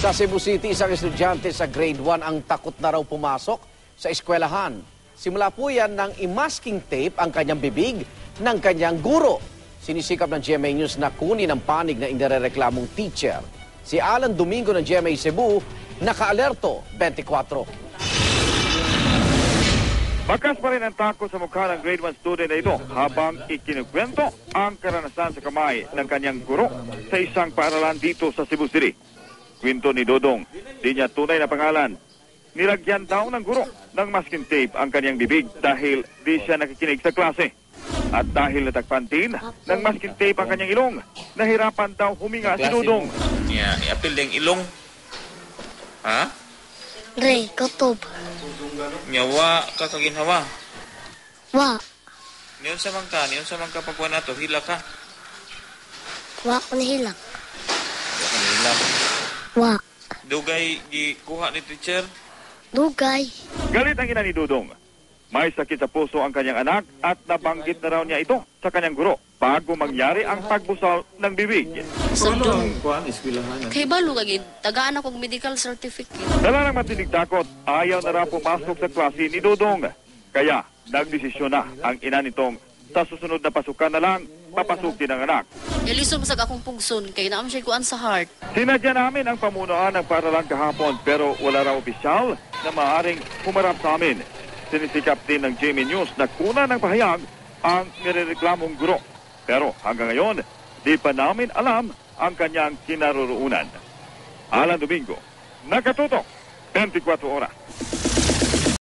Sa Cebu City, isang estudyante sa grade 1 ang takot na raw pumasok sa eskwelahan. Simula po yan ng i-masking tape ang kanyang bibig ng kanyang guro. Sinisikap ng GMA News na kunin ang panig na inirereklamong teacher. Si Alan Domingo ng GMA Cebu, naka-alerto 24. Bakas pa rin ang takot sa mukha ng grade 1 student na ito habang ikinikwento ang karanasan sa kamay ng kanyang guro sa isang paaralan dito sa Cebu City. Kwento ni Dodong, di niya tunay na pangalan. Nilagyan daw ng guro ng masking tape ang kanyang bibig dahil di siya nakikinig sa klase. At dahil natagpantin ng masking tape ang kanyang ilong, nahirapan daw huminga si Dodong. Iapil din ilong. Ha? Re, kutob. Nyawa ka kaginhawa. Wa. Niyon sa mangka pagkuha na to, hila ka. Wa ko nahilak. Hila. Wa. Dugay gikuha ni teacher. Dugay. Galit ang ina ni Dodong. May sakit sa puso ang kanyang anak at nabanggit na raw niya ito sa kanyang guro bago mangyari ang pagbusal ng bibig. Ano ang kuhaan, eskwelahan? Kay balo kagid tagaan ako medical certificate. Dala ng matinig takot, ayaw na raw pumasok sa klase ni Dodong. Kaya nagdesisyon na ang ina nitong sa susunod na pasukan na lang papasukin ang anak. Ilisod masag akong pugson kay naam siya kuan sa heart. Sinadya namin ang pamunuan ng paaralan kahapon pero wala raw opisyal na maaaring humarap sa amin. Sinisikap din ng GMA News na kuna ng pahayag ang nirereklamong guro. Pero hanggang ngayon, di pa namin alam ang kanyang kinaroroonan. Alan Domingo, nakatutok, 24 oras.